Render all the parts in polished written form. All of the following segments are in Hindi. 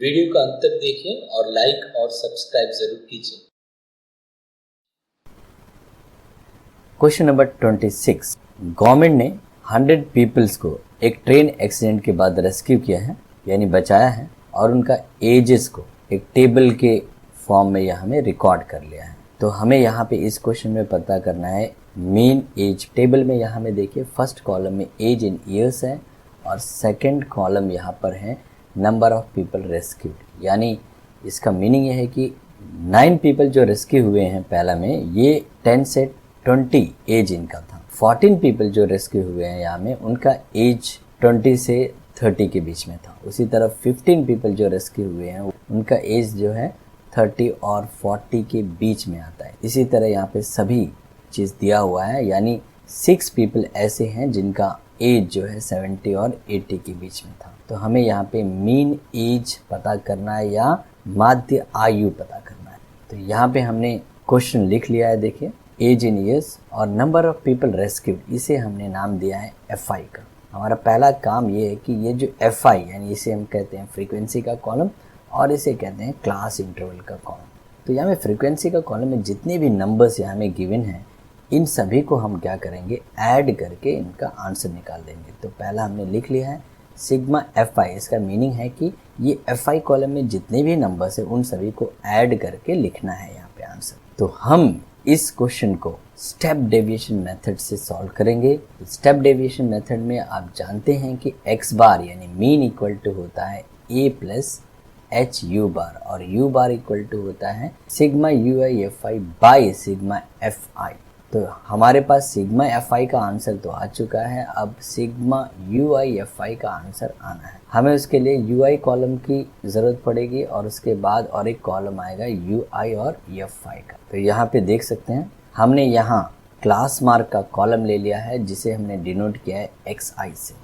वीडियो का अंत तक देखें और लाइक और सब्सक्राइब जरूर कीजिए। Question number 26। गवर्नमेंट ने 100 पीपल्स को एक ट्रेन एक्सीडेंट के बाद रेस्क्यू किया है, यानी बचाया है, और उनका एजेस को एक टेबल के फॉर्म में यह हमें रिकॉर्ड कर लिया है। तो हमें यहाँ पे इस क्वेश्चन में पता करना है मीन एज। टेबल में यहाँ में देखिए फर्स्ट कॉलम में एज इन ईयर्स है और सेकंड कॉलम यहाँ पर है नंबर ऑफ पीपल रेस्क्यूड, यानी इसका मीनिंग यह है कि 9 पीपल जो रेस्क्यू हुए हैं पहला में, ये 10 से 20 एज इनका था। 14 पीपल जो रेस्क्यू हुए हैं यहाँ में, उनका एज 20 से 30 के बीच में था। उसी तरह 15 पीपल जो रेस्क्यू हुए हैं उनका एज जो है 30 और 40 के बीच में आता है। इसी तरह यहाँ पे सभी चीज़ दिया हुआ है, यानी 6 पीपल ऐसे हैं जिनका एज जो है 70 और 80 के बीच में था। तो हमें यहाँ पे मीन एज पता करना है या माध्य आयु पता करना है। तो यहाँ पे हमने क्वेश्चन लिख लिया है, देखिए एज इन ईयर्स और नंबर ऑफ पीपल रेस्क्यूड, इसे हमने नाम दिया है FI का। हमारा पहला काम ये है कि ये जो FI यानी इसे हम कहते हैं फ्रीक्वेंसी का कॉलम और इसे कहते हैं क्लास इंटरवल का कॉलम। तो यहाँ में फ्रीक्वेंसी का कॉलम में जितने भी नंबर्स यहाँ में गिवन हैं, इन सभी को हम क्या करेंगे, ऐड करके इनका आंसर निकाल देंगे। तो पहला हमने लिख लिया है सिग्मा FI। इसका मीनिंग है कि ये FI कॉलम में जितने भी नंबर्स हैं उन सभी को ऐड करके लिखना है यहाँ पे आंसर। तो हम इस क्वेश्चन को स्टेप डेविएशन मेथड से सॉल्व करेंगे। स्टेप डेविएशन मेथड में आप जानते हैं कि x बार यानी मीन इक्वल टू होता है a प्लस एच यू बार और u बार इक्वल टू होता है sigma UI by sigma FI। तो हमारे पास सिग्मा FI का आंसर तो आ चुका है, अब सिग्मा UI का आंसर आना है। हमें उसके लिए UI कॉलम की ज़रूरत पड़ेगी और उसके बाद और एक कॉलम आएगा UI और FI का। तो यहाँ पे देख सकते हैं हमने यहाँ क्लास मार्क का कॉलम ले लिया है जिसे हमने डिनोट किया है XI से।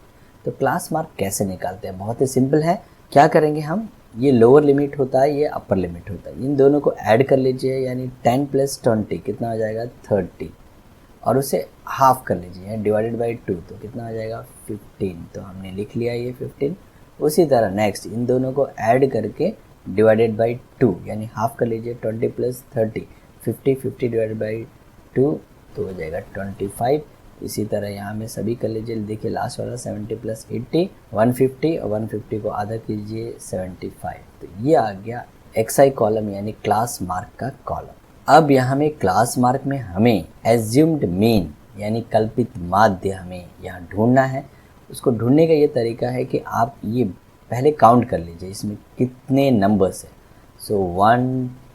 तो क्लास मार्क कैसे निकालते हैं, बहुत ही सिंपल है। क्या करेंगे हम, ये लोअर लिमिट होता है, ये अपर लिमिट होता है, इन दोनों को ऐड कर लीजिए, यानी 10 + 20 कितना हो जाएगा 30, और उसे हाफ कर लीजिए डिवाइडेड बाई 2 तो कितना हो जाएगा 15। तो हमने लिख लिया ये 15। उसी तरह नेक्स्ट इन दोनों को ऐड करके डिवाइडेड बाई 2 यानी हाफ कर लीजिए, 20 + 30 50 डिवाइडेड बाई 2 तो हो जाएगा 25। इसी तरह यहाँ में सभी कर लीजिए, देखिए लास्ट वाला 70 + 80 150 और 150 को आधा कीजिए 75। तो ये आ गया XI कॉलम यानी क्लास मार्क का कॉलम। अब यहाँ में क्लास मार्क में हमें एज्यूम्ड मीन यानी कल्पित माध्य हमें यहाँ ढूंढना है। उसको ढूंढने का ये तरीका है कि आप ये पहले काउंट कर लीजिए इसमें कितने नंबर्स हैं। सो 1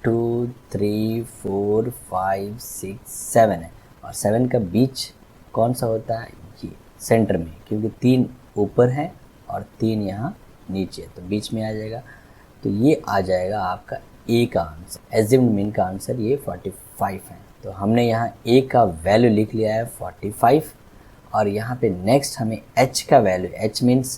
2 3 4 5 6 7 है और 7 का बीच कौन सा होता है, ये सेंटर में, क्योंकि 3 ऊपर है और 3 यहाँ नीचे, तो बीच में आ जाएगा। तो ये आ जाएगा आपका A का आंसर। एज्यूम्ड मीन का आंसर ये 45 है। तो हमने यहाँ A का वैल्यू लिख लिया है 45 और यहाँ पे नेक्स्ट हमें H का value, H means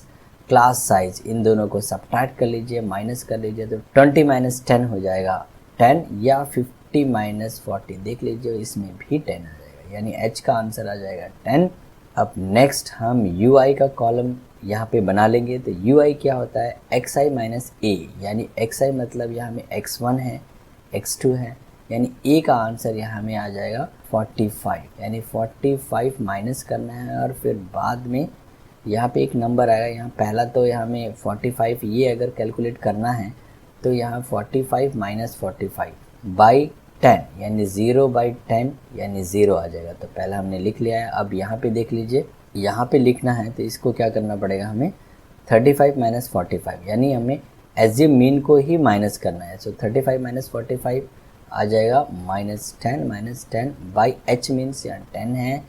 class size, इन दोनों को सब्ट्रैक्ट कर लीजिए, माइनस कर लीजिए, तो 20 - 10 हो जाएगा 10 या 50 - 40 देख लीजिए, इसमें भी 10 आ जाएगा, यानी H का आंसर आ जाएगा 10। अब नेक्स्ट हम UI का कॉलम यहाँ पे बना लेंगे। तो UI क्या होता है, XI - A, यानी XI मतलब यहाँ में X1 है, X2 है, यानी A का आंसर यहाँ में आ जाएगा 45, यानी 45 माइनस करना है और फिर बाद में यहाँ पे एक नंबर आएगा। यहाँ पहला तो यहाँ में 45, ये अगर कैलकुलेट करना है तो यहाँ 45 - 45 बाई 10 यानी 0/10 यानी 0 आ जाएगा। तो पहला हमने लिख लिया है। अब यहाँ पे देख लीजिए, यहाँ पे लिखना है तो इसको क्या करना पड़ेगा हमें, 35 - 45 यानी हमें एज्यूम मीन को ही माइनस करना है। सो 35 - 45 आ जाएगा -10 - 10 बाई H मीन्स यहाँ 10 है,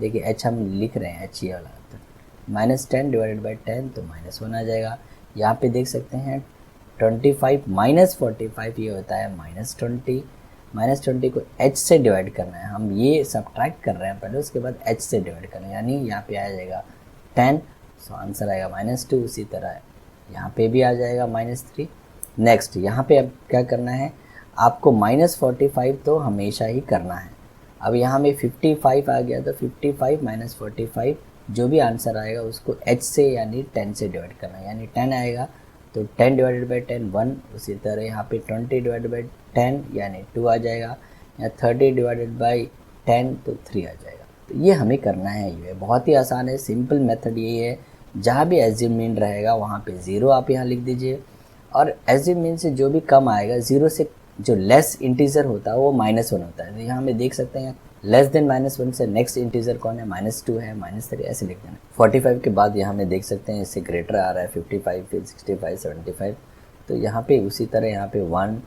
देखिए H हम लिख रहे हैं H ये वाला, तो -10 डिवाइडेड बाई 10 तो -1 आ जाएगा। यहाँ पे देख सकते हैं 25 - 45 ये होता है -20, -20 को H से डिवाइड करना है, हम ये सब्ट्रैक्ट कर रहे हैं पहले, उसके बाद H से डिवाइड करना है, यानी यहाँ पे आ जाएगा 10, सो आंसर आएगा -2। उसी तरह यहाँ पे भी आ जाएगा -3। नेक्स्ट यहाँ पे अब क्या करना है, आपको -45 तो हमेशा ही करना है। अब यहाँ में 55 आ गया तो 55 - 45 जो भी आंसर आएगा उसको H से यानी 10 से डिवाइड करना है, यानी 10 आएगा तो 10 डिवाइडेड बाई 10 1, उसी तरह यहाँ पे 20 डिवाइडेड बाई 10 यानी 2 आ जाएगा, या 30 डिवाइडेड बाई 10 तो 3 आ जाएगा। तो ये हमें करना है, ये बहुत ही आसान है, सिंपल मेथड यही है। जहाँ भी एज्यूम मीन रहेगा वहाँ पे 0 आप यहाँ लिख दीजिए, और एज्यूम मीन से जो भी कम आएगा 0 से जो लेस इंटीजर होता है वो -1 होता है। तो यहाँ हमें देख सकते हैं लेस देन -1 से नेक्स्ट इंटीजर कौन है, -2 है, -3, ऐसे लिख देना। 45 के बाद यहाँ हमें देख सकते हैं इससे ग्रेटर आ रहा है 55, फिर 65, 75, तो यहाँ पे उसी तरह यहाँ पे 1,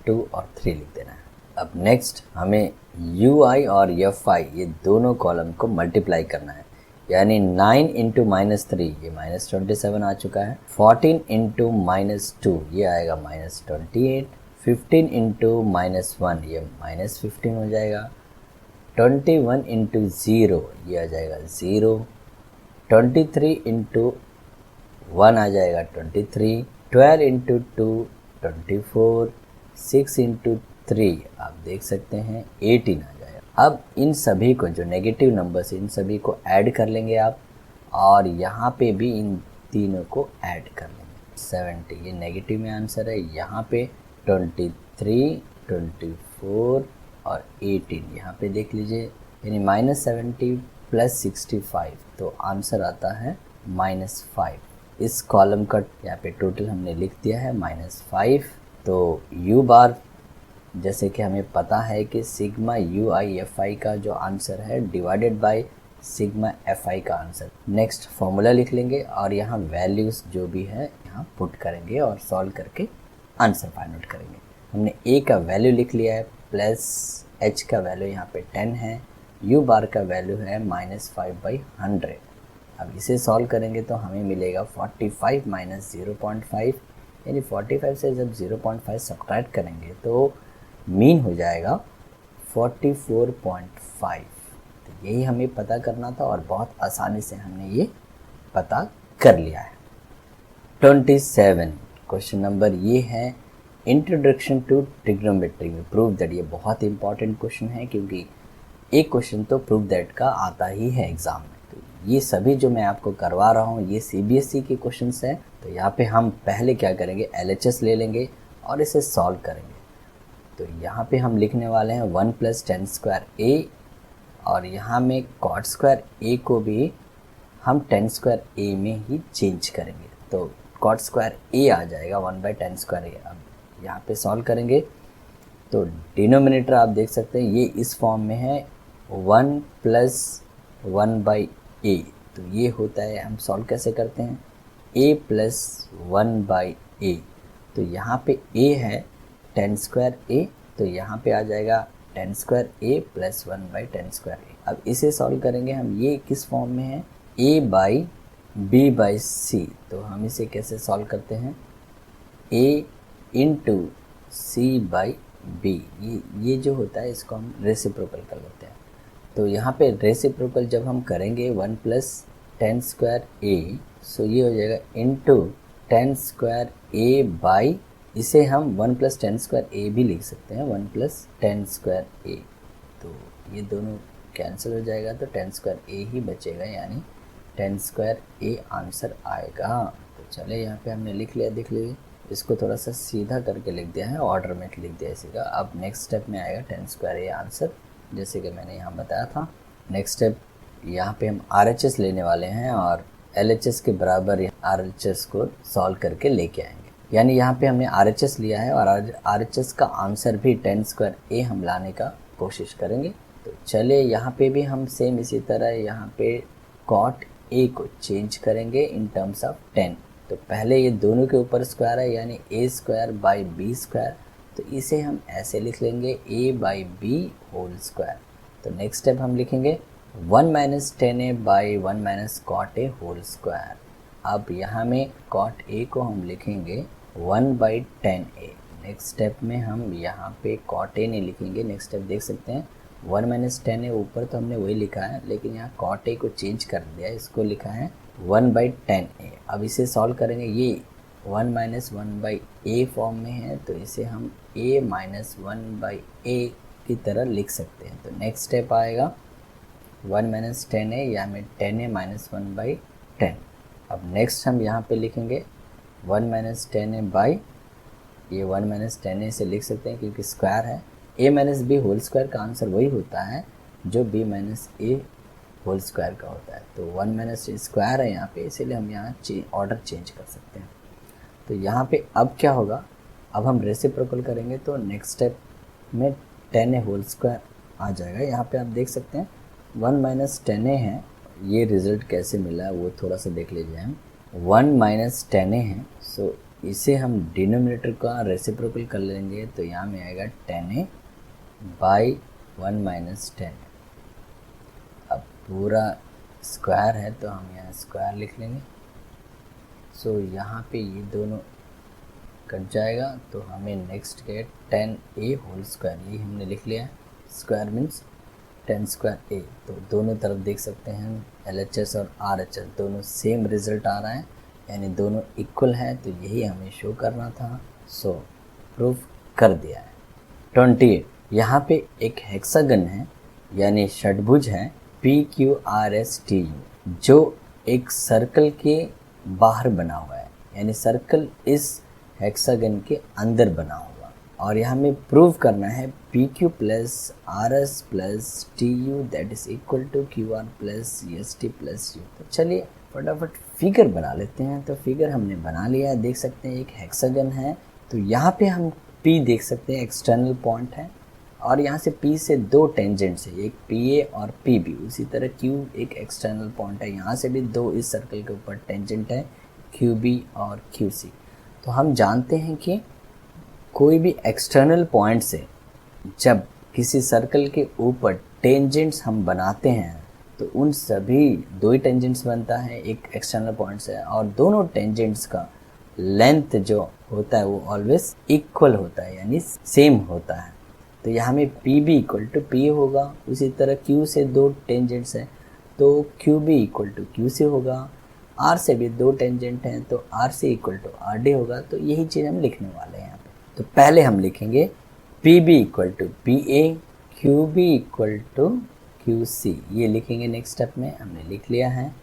2 और 3 लिख देना है। अब नेक्स्ट हमें UI और FI ये दोनों कॉलम को मल्टीप्लाई करना है, यानी 9 इंटू -3 ये -27 आ चुका है, 14 इंटू -2 ये आएगा -28, 15 इंटू -1 ये -15 हो जाएगा, 21 इंटू 0 ये आ जाएगा 0, 23 इंटू 1 आ जाएगा 23, 12 इंटू 2 24, 6 इंटू 3 आप देख सकते हैं 18 आ जाएगा। अब इन सभी को जो नेगेटिव नंबर्स इन सभी को ऐड कर लेंगे आप, और यहाँ पे भी इन तीनों को ऐड कर लेंगे। 70 ये नेगेटिव में आंसर है, यहाँ पे 23, 24 और 18 यहाँ पे देख लीजिए, यानी -70 + 65 तो आंसर आता है -5। इस कॉलम का यहाँ पे टोटल हमने लिख दिया है -5। तो U बार जैसे कि हमें पता है कि सिग्मा UI/FI का जो आंसर है डिवाइडेड बाय सिग्मा FI का आंसर। नेक्स्ट फॉर्मूला लिख लेंगे और यहाँ वैल्यूज़ जो भी है यहाँ पुट करेंगे और सॉल्व करके आंसर फाइंड आउट करेंगे। हमने A का वैल्यू लिख लिया है, प्लस H का वैल्यू यहाँ पे 10 है, U बार का वैल्यू है -5/100। अब इसे सॉल्व करेंगे तो हमें मिलेगा 45 - 0.5, यानी 45 से जब 0.5 सब्ट्रैक्ट करेंगे तो मीन हो जाएगा 44.5। तो यही हमें पता करना था और बहुत आसानी से हमने ये पता कर लिया है। 27 क्वेश्चन नंबर ये है, इंट्रोडक्शन टू ट्रिग्नोमेट्री में प्रूव दैट। ये बहुत इंपॉर्टेंट क्वेश्चन है क्योंकि एक क्वेश्चन तो प्रूव दैट का आता ही है एग्ज़ाम में। तो ये सभी जो मैं आपको करवा रहा हूँ ये CBSE के क्वेश्चंस हैं। तो यहाँ पे हम पहले क्या करेंगे, LHS ले लेंगे और इसे सॉल्व करेंगे। तो यहाँ पे हम लिखने वाले हैं 1 + tan² A, और यहाँ में cot² A को भी हम tan² A में ही चेंज करेंगे। तो cot² A आ जाएगा 1/tan² A। अब यहाँ पे सॉल्व करेंगे तो डिनोमिनेटर आप देख सकते हैं ये इस फॉर्म में है 1 + 1/A। तो ये होता है, हम सॉल्व कैसे करते हैं, A + 1/A। तो यहाँ पे A है tan² A, तो यहाँ पे आ जाएगा tan² A + 1/tan²A। अब इसे सॉल्व करेंगे हम, ये किस फॉर्म में है, A/B/C। तो हम इसे कैसे सॉल्व करते हैं, A × C/B। ये जो होता है इसको हम रेसिप्रोकल कर लेते हैं। तो यहाँ पे रेसिप्रोकल जब हम करेंगे 1 + tan² A, सो ये हो जाएगा × tan² A/, इसे हम 1 + tan² A भी लिख सकते हैं, 1 + tan² A। तो ये दोनों कैंसिल हो जाएगा तो tan² A ही बचेगा, यानी tan² A आंसर आएगा। तो चले यहाँ पे हमने लिख लिया, देख लीजिए इसको थोड़ा सा सीधा करके लिख दिया है, ऑर्डर में लिख दिया इसी का। अब नेक्स्ट स्टेप में आएगा tan² A आंसर, जैसे कि मैंने यहाँ बताया था। नेक्स्ट स्टेप यहाँ पे हम RHS लेने वाले हैं और LHS के बराबर RHS को सॉल्व करके लेके आएंगे। यानी यहाँ पे हमने RHS लिया है और RHS का आंसर भी tan² A हम लाने का कोशिश करेंगे। तो चले यहाँ पे भी हम सेम इसी तरह यहाँ पे cot A को चेंज करेंगे इन टर्म्स ऑफ 10। तो पहले ये दोनों के ऊपर स्क्वायर है, यानी A²/B²। तो इसे हम ऐसे लिख लेंगे A/B²। तो नेक्स्ट स्टेप हम लिखेंगे 1 - tan/A/1 - cot A²। अब यहाँ में cot A को हम लिखेंगे 1/tan A। नेक्स्ट स्टेप में हम यहाँ पे cot A नहीं लिखेंगे, नेक्स्ट स्टेप देख सकते हैं 1 - tan A ऊपर तो हमने वही लिखा है, लेकिन यहाँ cot A को चेंज कर दिया, इसको लिखा है 1/tan A। अब इसे सॉल्व करेंगे, ये 1 - 1/A फॉर्म में है, तो इसे हम A - 1/A की तरह लिख सकते हैं। तो नेक्स्ट स्टेप आएगा 1 - tan A, या में tan A - 1/10। अब नेक्स्ट हम यहाँ पे लिखेंगे 1 माइनस 10a बाई, ये 1 माइनस 10a से लिख सकते हैं क्योंकि स्क्वायर है। a minus B whole square का आंसर वही होता है जो b minus A whole square का होता है। तो 1 माइनस स्क्वायर है यहाँ पे, इसीलिए हम यहाँ ऑर्डर चेंज कर सकते हैं। तो यहाँ पे अब क्या होगा, अब हम रेसिप्रोकल करेंगे तो नेक्स्ट स्टेप में 10a होल स्क्वायर आ जाएगा। यहाँ पे आप देख सकते हैं 1 माइनस 10a है, ये रिज़ल्ट कैसे मिला है वो थोड़ा सा देख लीजिए। हम 1 माइनस 10a है, सो इसे हम डिनोमिनेटर का रेसिप्रोकल कर लेंगे तो यहाँ में आएगा 10a बाई 1 माइनस 10। अब पूरा स्क्वायर है तो हम यहाँ स्क्वायर लिख लेंगे। सो यहाँ पे ये दोनों कट जाएगा तो हमें नेक्स्ट क्या है 10a होल स्क्वायर, ये हमने लिख लिया है। Square means 10 square a। तो दोनों तरफ देख सकते हैं LHS और RHS दोनों सेम रिजल्ट आ रहा है, यानी दोनों इक्वल हैं, तो यही हमें शो करना था। सो प्रूफ कर दिया है। 28, यहाँ पे एक हेक्सागन है यानी षटभुज है PQRSTU, जो एक सर्कल के बाहर बना हुआ है, यानी सर्कल इस हेक्सागन के अंदर बना हुआ। और यहाँ हमें प्रूव करना है PQ plus RS plus TU that is equal to QR plus ST plus U। तो चलिए फटाफट फिगर बना लेते हैं। तो फिगर हमने बना लिया है, देख सकते हैं एक हेक्सागन है। तो यहाँ पे हम P देख सकते हैं एक्सटर्नल पॉइंट है, और यहाँ से P से दो टेंजेंट्स है, एक PA और PB। उसी तरह Q एक एक्सटर्नल पॉइंट है, यहाँ से भी दो इस सर्कल के ऊपर टेंजेंट है QB और QC। तो हम जानते हैं कि कोई भी एक्सटर्नल पॉइंट से जब किसी सर्कल के ऊपर टेंजेंट्स हम बनाते हैं तो उन सभी दो ही टेंजेंट्स बनता है एक एक्सटर्नल पॉइंट से, और दोनों टेंजेंट्स का लेंथ जो होता है वो ऑलवेज इक्वल होता है, यानी सेम होता है। तो यहाँ में PB इक्वल टू PA होगा। उसी तरह Q से दो टेंजेंट्स हैं तो QB इक्वल टू QC होगा। R से भी दो टेंजेंट हैं तो RC इक्वल टू RD होगा। तो यही चीज़ हम लिखने वाले हैं यहाँ पे। तो पहले हम लिखेंगे PB equal to PA, QB equal to QC, ये लिखेंगे नेक्स्ट स्टेप में, हमने लिख लिया है।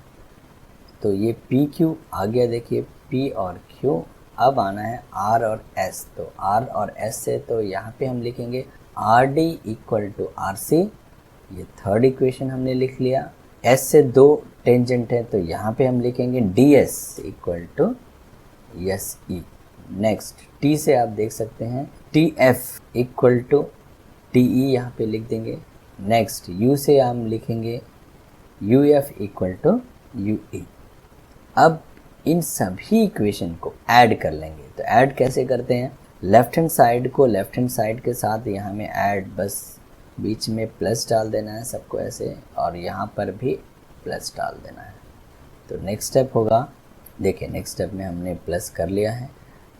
तो ये PQ आ गया, देखिए P और Q। अब आना है R और S। तो R और S से तो यहाँ पे हम लिखेंगे RD इक्वल टू RC, ये थर्ड इक्वेशन हमने लिख लिया। S से दो टेंजेंट है तो यहाँ पे हम लिखेंगे DS equal to SE। Next T से आप देख सकते हैं TF इक्वल टू TE, यहाँ पे लिख देंगे। नेक्स्ट U से हम लिखेंगे UF इक्वल टू UE। अब इन सभी इक्वेशन को ऐड कर लेंगे। तो ऐड कैसे करते हैं, लेफ्ट हैंड साइड को लेफ्ट हैंड साइड के साथ यहाँ में ऐड, बस बीच में प्लस डाल देना है सबको ऐसे, और यहाँ पर भी प्लस डाल देना है। तो नेक्स्ट स्टेप होगा, देखिए नेक्स्ट स्टेप में हमने प्लस कर लिया है।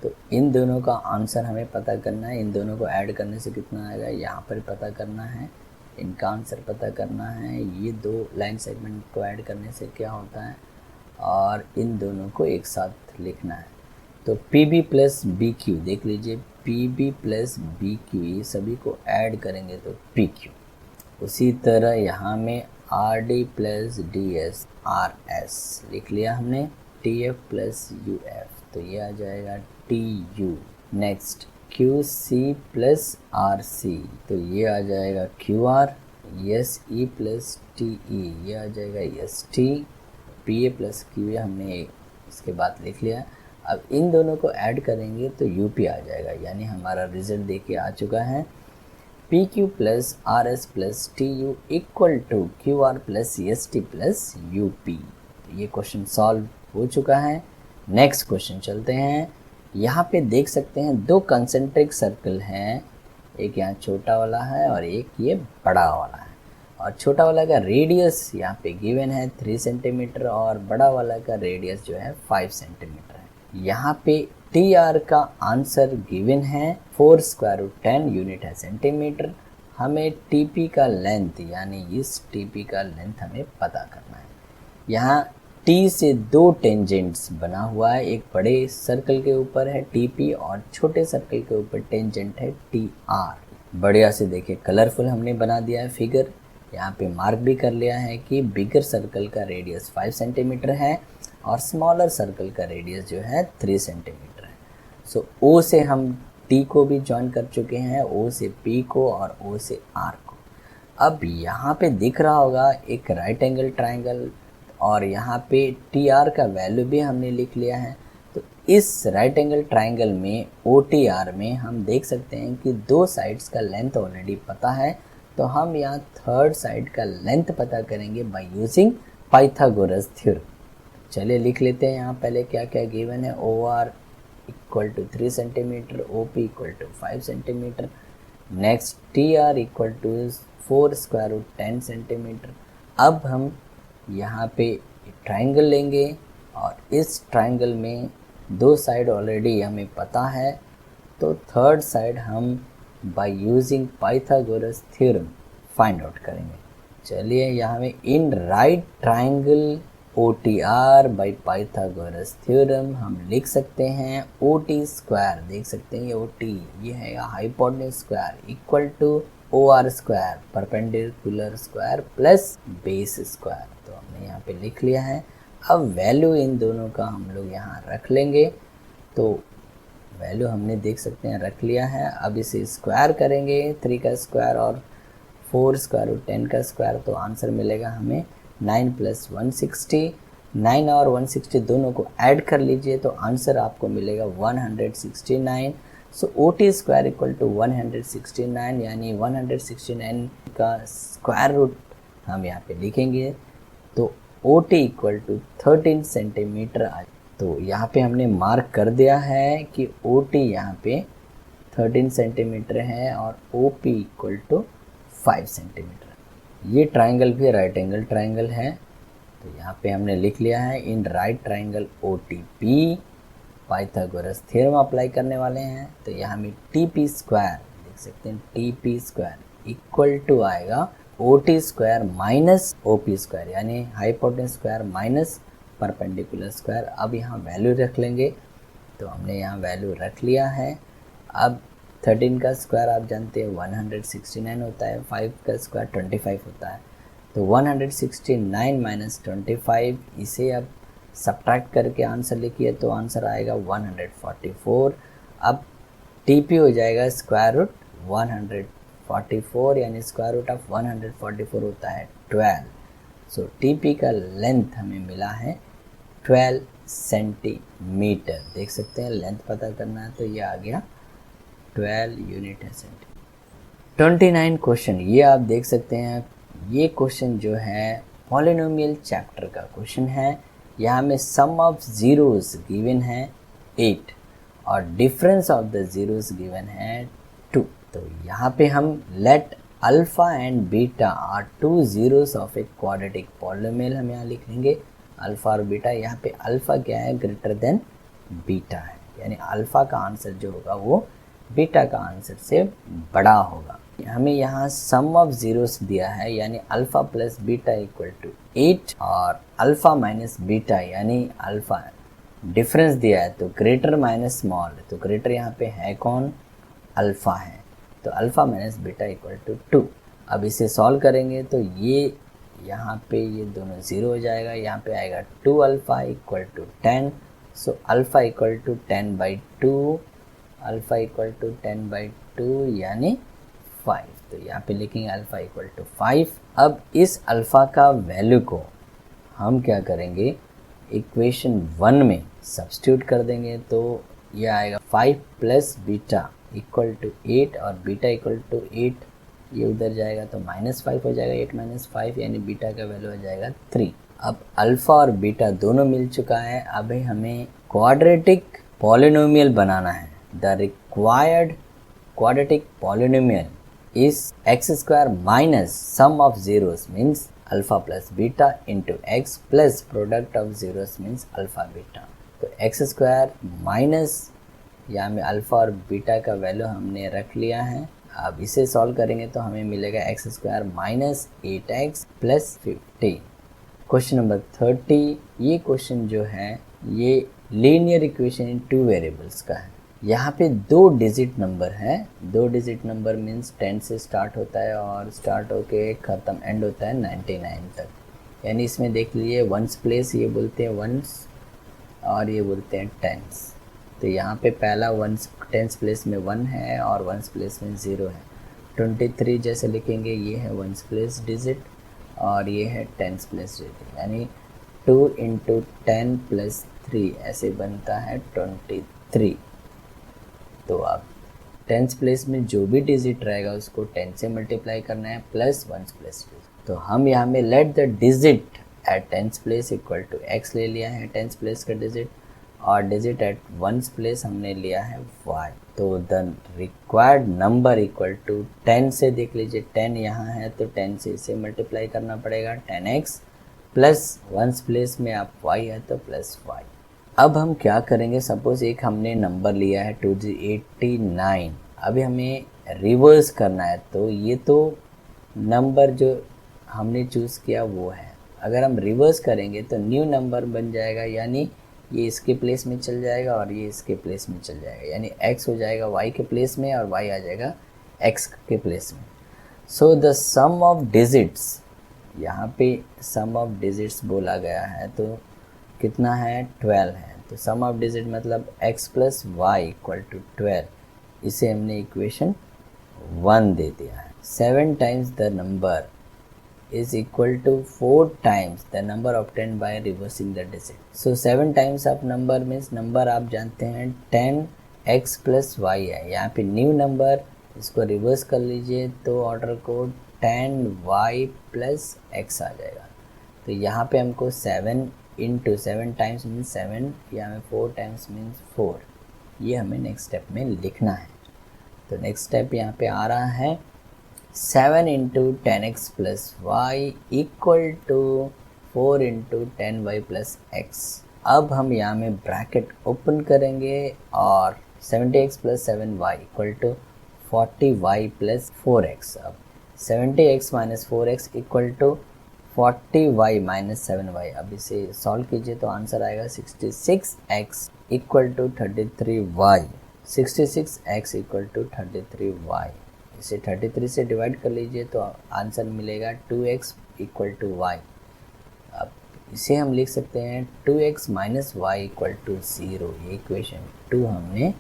तो इन दोनों का आंसर हमें पता करना है, इन दोनों को ऐड करने से कितना आएगा यहाँ पर पता करना है, इनका आंसर पता करना है, ये दो लाइन सेगमेंट को ऐड करने से क्या होता है, और इन दोनों को एक साथ लिखना है। तो PB प्लस BQ देख लीजिए, PB प्लस BQ, ये सभी को ऐड करेंगे तो PQ। उसी तरह यहाँ में RD प्लस DS RS लिख लिया हमने, TF प्लस UF, तो ये आ जाएगा TU। Next QC plus RC, तो ये आ जाएगा QR। SE प्लस TE, ये आ जाएगा ST। PA प्लस QA हमने इसके बाद लिख लिया। अब इन दोनों को ऐड करेंगे तो UP आ जाएगा, यानी हमारा रिजल्ट देखिए आ चुका है PQ plus RS plus TU equal to QR plus ST plus UP। ये क्वेश्चन सॉल्व हो चुका है। नेक्स्ट क्वेश्चन चलते हैं। यहाँ पे देख सकते हैं दो कंसेंट्रिक सर्कल हैं, एक यहाँ छोटा वाला है और एक ये बड़ा वाला है। और छोटा वाला का रेडियस यहाँ पे गिवन है 3 सेंटीमीटर और बड़ा वाला का रेडियस जो है 5 सेंटीमीटर है। यहाँ पे TR का आंसर गिवन है 4 स्क्वायर रूट 10 यूनिट है सेंटीमीटर। हमें TP का लेंथ, यानी इस TP का लेंथ हमें पता करना है। यहाँ T से दो टेंजेंट्स बना हुआ है, एक बड़े सर्कल के ऊपर है TP और छोटे सर्कल के ऊपर टेंजेंट है TR। बढ़िया से देखिए कलरफुल हमने बना दिया है फिगर। यहाँ पे मार्क भी कर लिया है कि बिगर सर्कल का रेडियस 5 सेंटीमीटर है और स्मॉलर सर्कल का रेडियस जो है 3 सेंटीमीटर है। सो O से हम T को भी ज्वाइन कर चुके हैं, O से P को और O से R को। अब यहाँ पे दिख रहा होगा एक राइट एंगल ट्राइंगल और यहाँ पे TR का वैल्यू भी हमने लिख लिया है। तो इस राइट एंगल ट्राइंगल में OTR में हम देख सकते हैं कि दो साइड्स का लेंथ ऑलरेडी पता है, तो हम यहाँ थर्ड साइड का लेंथ पता करेंगे बाय यूजिंग पाइथागोरस थ्योरम। चलिए लिख लेते हैं यहाँ पहले क्या क्या गिवन है। OR equal to 3 centimetre, OP equal to 5 centimetre, next TR equal to 4 square root 10 centimetre. अब हम यहाँ पे ट्राइंगल लेंगे और इस ट्राइंगल में दो साइड ऑलरेडी हमें पता है, तो थर्ड साइड हम by using Pythagoras theorem find out करेंगे। चलिए यहाँ में in right triangle OTR by Pythagoras theorem हम लिख सकते हैं OT स्क्वायर, देख सकते हैं ये OT ये है hypotenuse square equal to OR square perpendicular square plus base square. तो हमने यहाँ पे लिख लिया है। अब वैल्यू इन दोनों का हम लोग यहाँ रख लेंगे, तो वैल्यू हमने देख सकते हैं रख लिया है। अब इसे स्क्वायर करेंगे 3 का स्क्वायर और 4 स्क्वायर रूट 10 का स्क्वायर, तो आंसर मिलेगा हमें 9 प्लस 160। 9 और 160 दोनों को ऐड कर लीजिए तो आंसर आपको मिलेगा 169। सो OT स्क्वायर इक्वल टू 169, यानी 169 का स्क्वायर रूट हम यहाँ पे लिखेंगे तो OT इक्वल टू 13 सेंटीमीटर आ। तो यहाँ पे हमने मार्क कर दिया है कि OT यहाँ पे 13 सेंटीमीटर है और OP इक्वल टू 5 सेंटीमीटर। ये ट्राइंगल भी राइट एंगल ट्राइंगल है, तो यहाँ पे हमने लिख लिया है in right triangle OTP Pythagoras theorem apply करने वाले हैं। तो यहाँ में TP स्क्वायर देख सकते हैं, TP स्क्वायर इक्वल टू आएगा OT square minus OP square, यानी hypotenuse square minus perpendicular square. अब यहाँ वैल्यू रख लेंगे, तो हमने यहाँ वैल्यू रख लिया है। अब 13 का स्क्वायर आप जानते हैं 169 होता है, 5 का स्क्वायर 25 होता है, तो 169 माइनस 25 इसे अब सब्ट्रैक्ट करके आंसर लिखिए तो आंसर आएगा 144। अब TP हो जाएगा स्क्वायर रूट 144, यानी स्क्वायर रूट ऑफ 144 होता है 12। सो TP का लेंथ हमें मिला है 12 सेंटीमीटर। देख सकते हैं लेंथ पता करना है तो ये आ गया 12 यूनिट है सेंटीमीटर। 29 क्वेश्चन, ये आप देख सकते हैं, ये क्वेश्चन जो है पॉलिनोमियल चैप्टर का क्वेश्चन है। यहाँ में सम ऑफ जीरोस गिवन है 8 और difference of the zeros given है 2। तो यहाँ पे हम let alpha and beta are 2 zeros of a quadratic polynomial हम यहाँ लिख लेंगे। अल्फा और बीटा, यहाँ पे अल्फा क्या है ग्रेटर देन बीटा है, यानी अल्फा का आंसर जो होगा वो बीटा का आंसर से बड़ा होगा। हमें यहाँ सम ऑफ जीरोस दिया है, यानी alpha plus beta equal to 8 और अल्फा माइनस बीटा यानी अल्फा डिफरेंस दिया है तो ग्रेटर माइनस स्मॉल, तो ग्रेटर यहाँ पे है कौन, अल्फा है, तो alpha minus beta equal to 2। अब इसे सॉल्व करेंगे तो ये यहाँ पे ये दोनों ज़ीरो हो जाएगा, यहाँ पे आएगा 2 alpha equal to 10। So alpha equal to 10/2, alpha equal to 10/2 यानी 5। तो यहाँ पे लिखेंगे अल्फा इक्वल टू 5। अब इस अल्फा का वैल्यू को हम क्या करेंगे, इक्वेशन 1 में सब्स्टिट्यूट कर देंगे तो ये आएगा 5 प्लस बीटा इक्वल टू 8 और बीटा इक्वल टू 8, ये उधर जाएगा तो -5 हो जाएगा, 8 - 5 यानी बीटा का वैल्यू हो जाएगा 3। अब अल्फा और बीटा दोनों मिल चुका है, अभी हमें क्वाड्रेटिक पॉलिनोमियल बनाना है। The required quadratic polynomial is x square minus sum of zeros means alpha plus beta into x plus product of zeros means alpha beta। तो x square minus यहाँ में अल्फ़ा और बीटा का वैल्यू हमने रख लिया है। अब इसे सॉल्व करेंगे तो हमें मिलेगा x square minus 8x plus 50। Question number 30, ये क्वेश्चन जो है ये लीनियर इक्वेशन इन 2 वेरिएबल्स का है। यहाँ पे 2 डिजिट नंबर है, 2 डिजिट नंबर मीन्स 10 से स्टार्ट होता है और स्टार्ट होके ख़त्म एंड होता है 99 तक, यानी इसमें देख लीजिए वंस प्लेस ये बोलते हैं वंस और ये बोलते हैं टेंस। तो यहाँ पे पहला वंस टेंस प्लेस में 1 है और वंस प्लेस में 0 है। 23 जैसे लिखेंगे, ये है वंस प्लेस डिजिट और ये है टेंस प्लेस डिजिट, यानी 2 इंटू 10 प्लस 3 ऐसे बनता है 23। तो आप टेंस प्लेस में जो भी डिजिट रहेगा उसको 10 से मल्टीप्लाई करना है प्लस वंस प्लेस डिजिट। तो हम यहाँ में let the digit at tens place equal to x ले लिया है टेंस प्लेस का डिजिट, और डिजिट एट वंस प्लेस हमने लिया है y। तो the required number equal to 10 से देख लीजिए, 10 यहाँ है तो 10 से इसे मल्टीप्लाई करना पड़ेगा 10x प्लस वंस प्लेस में आप y है तो प्लस y। अब हम क्या करेंगे, सपोज एक हमने नंबर लिया है 289, अभी हमें रिवर्स करना है। तो ये तो नंबर जो हमने चूज़ किया वो है, अगर हम रिवर्स करेंगे तो न्यू नंबर बन जाएगा, यानी ये इसके प्लेस में चल जाएगा और ये इसके प्लेस में चल जाएगा, यानी x हो जाएगा y के प्लेस में और y आ जाएगा x के प्लेस में। So the sum of digits, यहाँ पे सम ऑफ डिजिट्स बोला गया है तो कितना है 12 है। तो सम ऑफ डिजिट मतलब x plus Y equal to 12, इसे हमने इक्वेशन 1 दे दिया है। 7 times the number is equal to 4 times the number obtained by reversing the digit. So 7 times of number means number आप जानते हैं 10x plus y है, यहाँ पे न्यू नंबर, इसको रिवर्स कर लीजिए तो order code 10y plus x आ जाएगा। तो यहाँ पे हमको 7 इंटू 7 टाइम्स मीन्स 7, यहाँ में 4 टाइम्स मीन्स 4, ये हमें नेक्स्ट स्टेप में लिखना है। तो नेक्स्ट स्टेप यहाँ पे आ रहा है 7 into 10x plus Y equal to 4 into 10y plus x। अब हम यहाँ में ब्रैकेट ओपन करेंगे और 70x plus 7y equal to 40y plus 4x। अब 70x minus 4x equal to 40y minus 7y। अब इसे सॉल्व कीजिए तो आंसर आएगा 66x equal to 33y। 66x equal to 33y। इसे 33 से डिवाइड कर लीजिए तो आंसर मिलेगा 2x इक्वल टू वाई। अब इसे हम लिख सकते हैं 2x minus Y equal to 0। ये इक्वेशन 2 हमने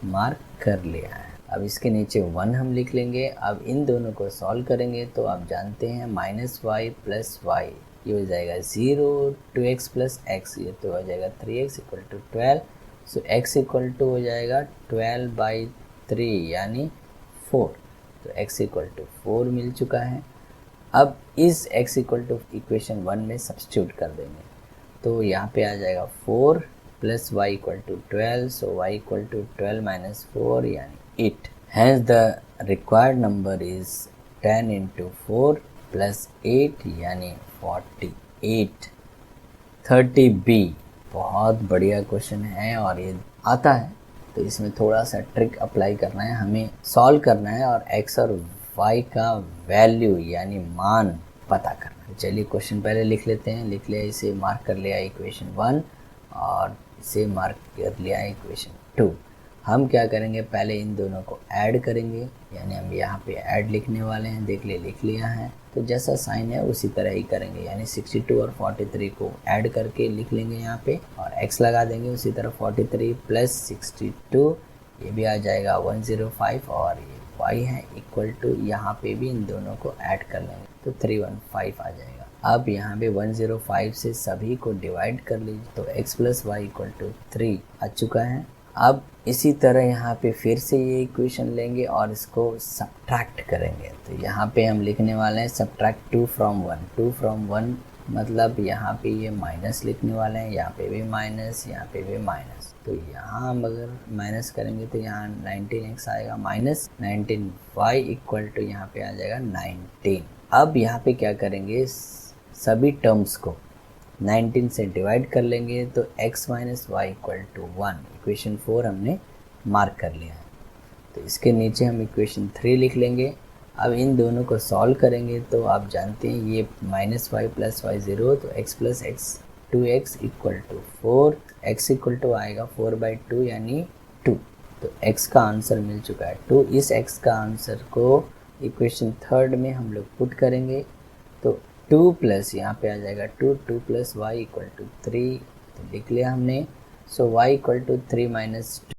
मार्क कर लिया है। अब इसके नीचे 1 हम लिख लेंगे। अब इन दोनों को सॉल्व करेंगे तो आप जानते हैं माइनस वाई प्लस वाई, ये हो जाएगा 0, 2x प्लस x, ये तो हो जाएगा 3x equal to 12। So x equal to हो जाएगा 12/3 यानी 4। तो x इक्वल टू 4 मिल चुका है। अब इस x इक्वल टू इक्वेशन 1 में सब्स्टिट्यूट कर देंगे तो यहाँ पे आ जाएगा 4 plus Y equal to 12। So y equal to 12 minus 4 यानी 8। Has the required number is 10 into 4 plus 8 यानी 48। 30b बहुत बढ़िया क्वेश्चन है और ये आता है तो इसमें थोड़ा सा ट्रिक अप्लाई करना है, हमें सॉल्व करना है और x और y का वैल्यू यानी मान पता करना है। चलिए क्वेश्चन पहले लिख लेते हैं। लिख लिया, इसे मार्क कर लिया इक्वेशन 1 और इसे मार्क कर लिया इक्वेशन 2। हम क्या करेंगे, पहले इन दोनों को ऐड करेंगे, यानी हम यहाँ पे ऐड लिखने वाले हैं। देख लिख लिया है तो जैसा साइन है उसी तरह ही करेंगे, यानी 62 और 43 को ऐड करके लिख लेंगे यहाँ पे और x लगा देंगे। उसी तरह 43 प्लस 62 ये भी आ जाएगा 105 और ये y है इक्वल टू, यहाँ पे भी इन दोनों को ऐड कर लेंगे तो 315 आ जाएगा। अब यहाँ पे 105 से सभी को डिवाइड कर लीजिए तो x plus Y equal to 3 आ चुका है। अब इसी तरह यहाँ पे फिर से ये इक्वेशन लेंगे और इसको सब्ट्रैक्ट करेंगे। तो यहाँ पे हम लिखने वाले हैं सब्ट्रैक्ट 2 फ्रॉम 1। 2 फ्रॉम 1 मतलब यहाँ पे ये माइनस लिखने वाले हैं, यहाँ पे भी माइनस, यहाँ पे भी माइनस। तो यहाँ हम अगर माइनस करेंगे तो यहाँ 19x आएगा माइनस 19y इक्वल टू यहाँ पे आ जाएगा 19। अब यहाँ पे क्या करेंगे, सभी टर्म्स को 19 से डिवाइड कर लेंगे तो x minus Y equal to 1। Equation 4 हमने मार्क कर लिया है तो इसके नीचे हम इक्वेशन 3 लिख लेंगे। अब इन दोनों को सॉल्व करेंगे तो आप जानते हैं ये माइनस वाई प्लस वाई 0 तो x plus X 2x equal to 4। x equal to आएगा 4/2 यानी 2। तो x का आंसर मिल चुका है 2। इस x का आंसर को इक्वेशन 3 में हम लोग पुट करेंगे तो 2 प्लस यहाँ पे आ जाएगा 2 प्लस वाई इक्वल टू 3। लिख लिया हमने। सो y इक्वल टू 3 माइनस